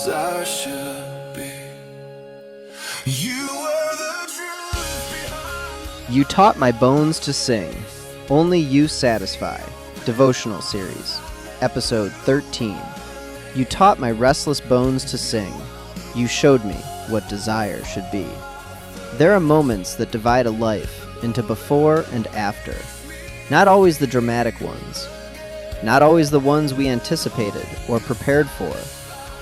as I should be. You were the truth behind. You taught my bones to sing. Only you satisfy. Devotional series, episode 13. You taught my restless bones to sing. You showed me what desire should be. There are moments that divide a life into before and after. Not always the dramatic ones. Not always the ones we anticipated or prepared for,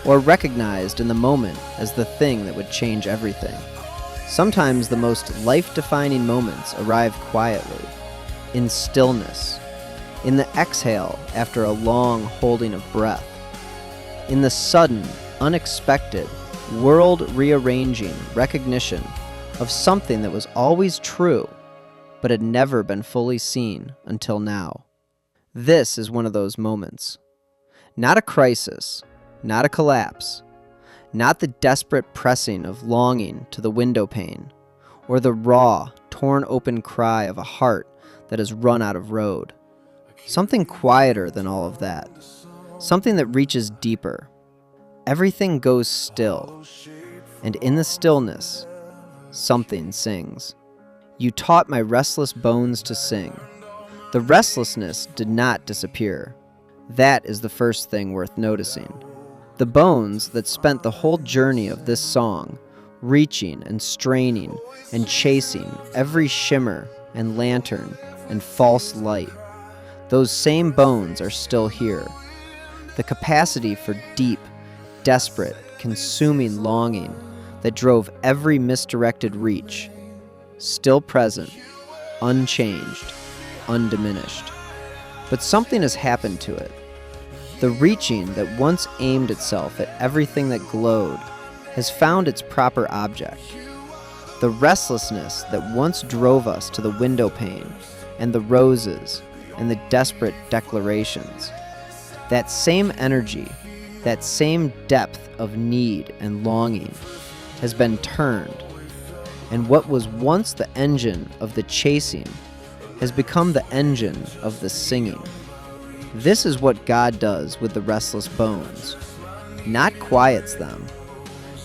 or recognized in the moment as the thing that would change everything. Sometimes the most life-defining moments arrive quietly, in stillness, in the exhale after a long holding of breath, in the sudden, unexpected, world-rearranging recognition of something that was always true, but had never been fully seen until now. This is one of those moments. Not a crisis, not a collapse, not the desperate pressing of longing to the window pane, or the raw, torn open cry of a heart that has run out of road. Something quieter than all of that. Something that reaches deeper. Everything goes still, and in the stillness, something sings. You taught my restless bones to sing. The restlessness did not disappear. That is the first thing worth noticing. The bones that spent the whole journey of this song, reaching and straining and chasing every shimmer and lantern and false light, those same bones are still here. The capacity for deep, desperate, consuming longing that drove every misdirected reach, still present, unchanged, undiminished. But something has happened to it. The reaching that once aimed itself at everything that glowed has found its proper object. The restlessness that once drove us to the window pane and the roses and the desperate declarations, that same energy, that same depth of need and longing has been turned, and what was once the engine of the chasing has become the engine of the singing. This is what God does with the restless bones. Not quiets them,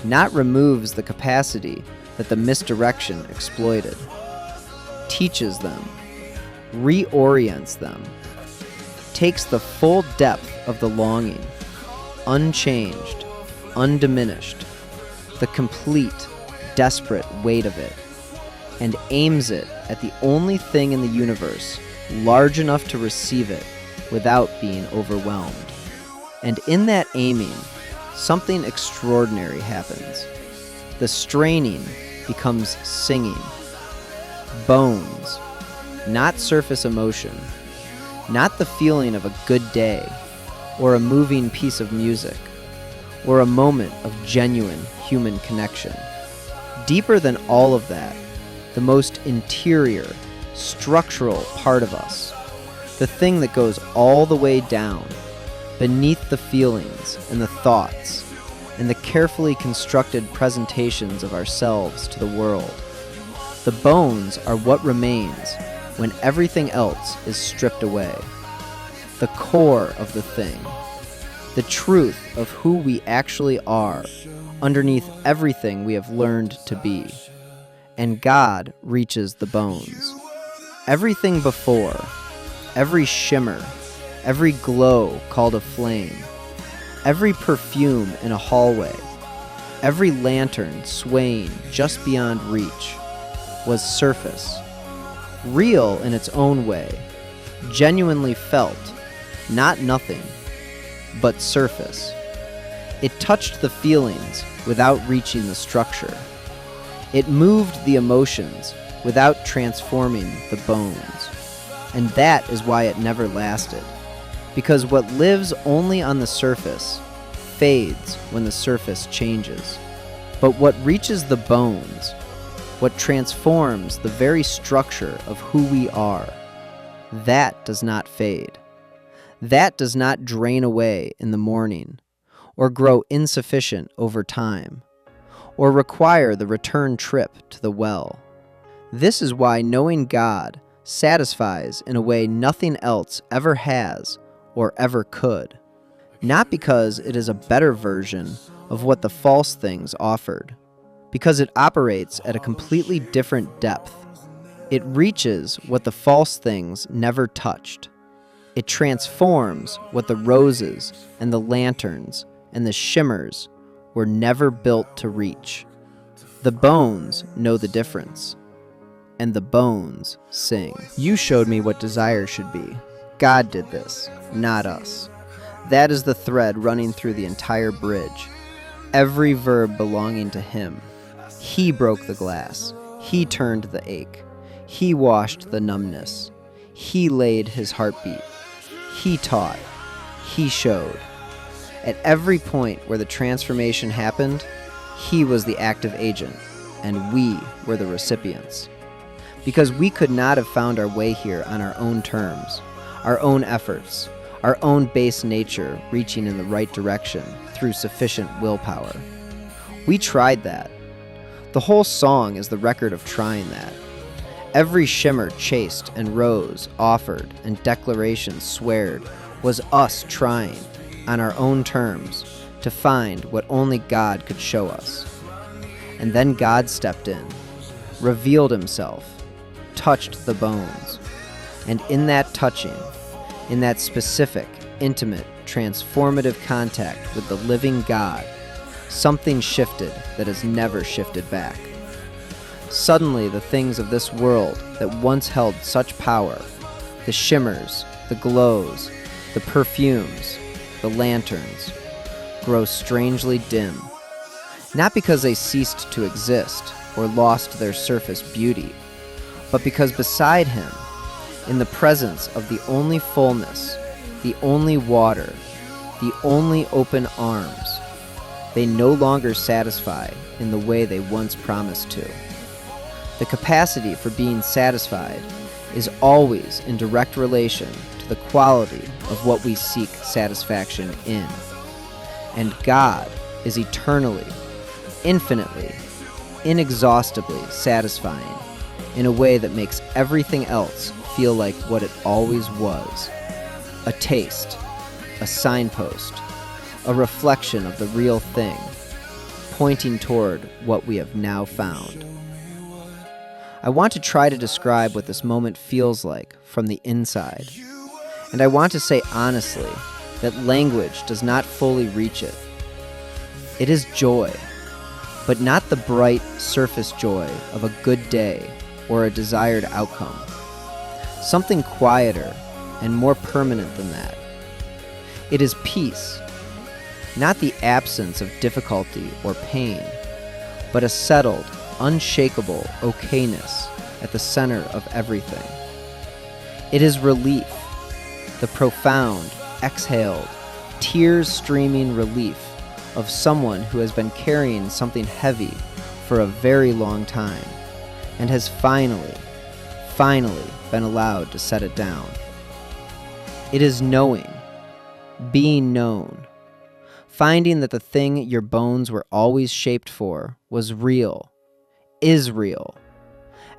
not removes the capacity that the misdirection exploited. Teaches them, reorients them, takes the full depth of the longing, unchanged, undiminished, the complete, desperate weight of it, and aims it at the only thing in the universe large enough to receive it without being overwhelmed. And in that aiming, something extraordinary happens. The straining becomes singing. Bones, not surface emotion, not the feeling of a good day, or a moving piece of music, or a moment of genuine human connection. Deeper than all of that, the most interior, structural part of us, the thing that goes all the way down, beneath the feelings and the thoughts, and the carefully constructed presentations of ourselves to the world. The bones are what remains when everything else is stripped away. The core of the thing, the truth of who we actually are, underneath everything we have learned to be. And God reaches the bones. Everything before, every shimmer, every glow called a flame, every perfume in a hallway, every lantern swaying just beyond reach, was surface, real in its own way, genuinely felt, not nothing, but surface. It touched the feelings without reaching the structure. It moved the emotions without transforming the bones. And that is why it never lasted. Because what lives only on the surface fades when the surface changes. But what reaches the bones, what transforms the very structure of who we are, that does not fade. That does not drain away in the morning, or grow insufficient over time, or require the return trip to the well. This is why knowing God satisfies in a way nothing else ever has or ever could. Not because it is a better version of what the false things offered, because it operates at a completely different depth. It reaches what the false things never touched. It transforms what the roses and the lanterns and the shimmers were never built to reach. The bones know the difference, and the bones sing. You showed me what desire should be. God did this, not us. That is the thread running through the entire bridge. Every verb belonging to Him. He broke the glass. He turned the ache. He washed the numbness. He laid His heartbeat. He taught. He showed. At every point where the transformation happened, He was the active agent, and we were the recipients. Because we could not have found our way here on our own terms, our own efforts, our own base nature reaching in the right direction through sufficient willpower. We tried that. The whole song is the record of trying that. Every shimmer chased and rose, offered, and declaration sweared was us trying, on our own terms, to find what only God could show us. And then God stepped in, revealed Himself, touched the bones, and in that touching, in that specific, intimate, transformative contact with the living God, something shifted that has never shifted back. Suddenly, the things of this world that once held such power, the shimmers, the glows, the perfumes, the lanterns, grow strangely dim, not because they ceased to exist or lost their surface beauty, but because beside Him, in the presence of the only fullness, the only water, the only open arms, they no longer satisfy in the way they once promised to. The capacity for being satisfied is always in direct relation to the quality of what we seek satisfaction in. And God is eternally, infinitely, inexhaustibly satisfying in a way that makes everything else feel like what it always was. A taste, a signpost, a reflection of the real thing, pointing toward what we have now found. I want to try to describe what this moment feels like from the inside. And I want to say honestly that language does not fully reach it. It is joy, but not the bright surface joy of a good day or a desired outcome. Something quieter and more permanent than that. It is peace, not the absence of difficulty or pain, but a settled, unshakable okayness at the center of everything. It is relief, the profound, exhaled, tears-streaming relief of someone who has been carrying something heavy for a very long time and has finally been allowed to set it down. It is knowing, being known, finding that the thing your bones were always shaped for was real, is real,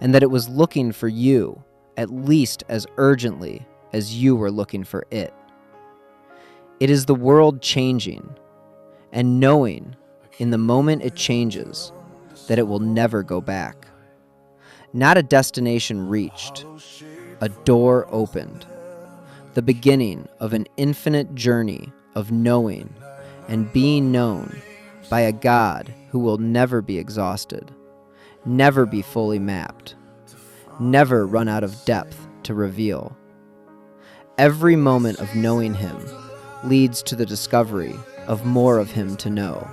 and that it was looking for you at least as urgently as you were looking for it. It is the world changing, and knowing in the moment it changes that it will never go back. Not a destination reached, a door opened, the beginning of an infinite journey of knowing and being known by a God who will never be exhausted, never be fully mapped, never run out of depth to reveal. Every moment of knowing Him leads to the discovery of more of Him to know.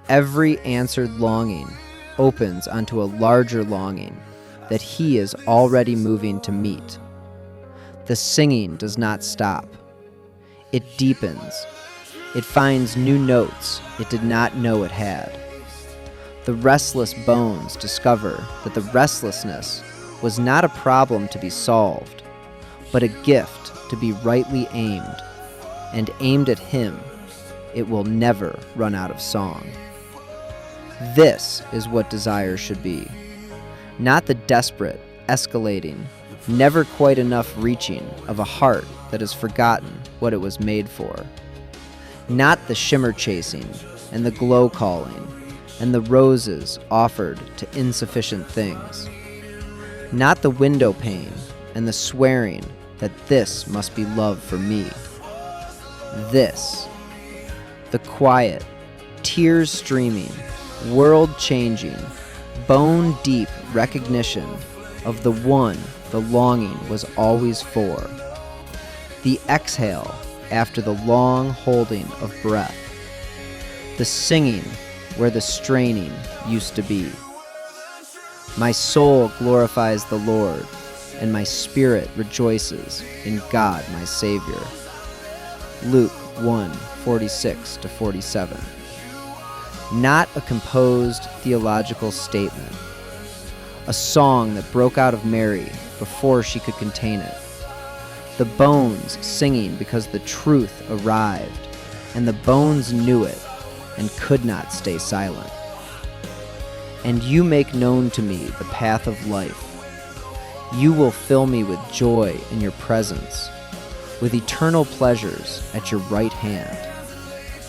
Every answered longing opens onto a larger longing that He is already moving to meet. The singing does not stop. It deepens. It finds new notes it did not know it had. The restless bones discover that the restlessness was not a problem to be solved, but a gift to be rightly aimed, and aimed at Him, it will never run out of song. This is what desire should be. Not the desperate, escalating, never quite enough reaching of a heart that has forgotten what it was made for. Not the shimmer chasing, and the glow calling, and the roses offered to insufficient things. Not the window pane and the swearing that this must be love for me. This, the quiet, tears streaming, world-changing, bone-deep recognition of the one the longing was always for. The exhale after the long holding of breath. The singing where the straining used to be. My soul glorifies the Lord, and my spirit rejoices in God my Savior. Luke 1:46-47. Not a composed theological statement. A song that broke out of Mary before she could contain it. The bones singing because the truth arrived, and the bones knew it and could not stay silent. And you make known to me the path of life. You will fill me with joy in your presence, with eternal pleasures at your right hand.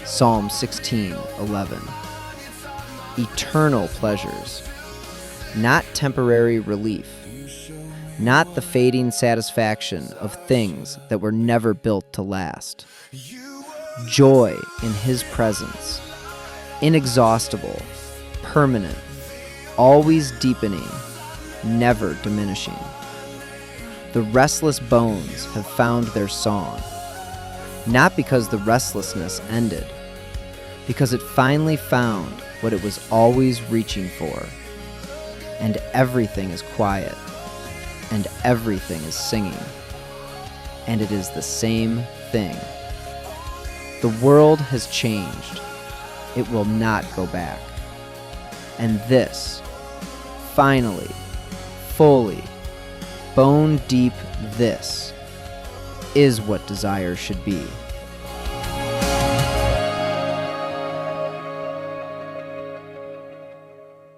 Psalm 16:11. Eternal pleasures, not temporary relief, not the fading satisfaction of things that were never built to last. Joy in His presence, inexhaustible, permanent, always deepening, never diminishing. The restless bones have found their song, not because the restlessness ended, because it finally found what it was always reaching for. And everything is quiet, and everything is singing, and it is the same thing. The world has changed. It will not go back. And this, finally, fully, bone deep this, is what desire should be.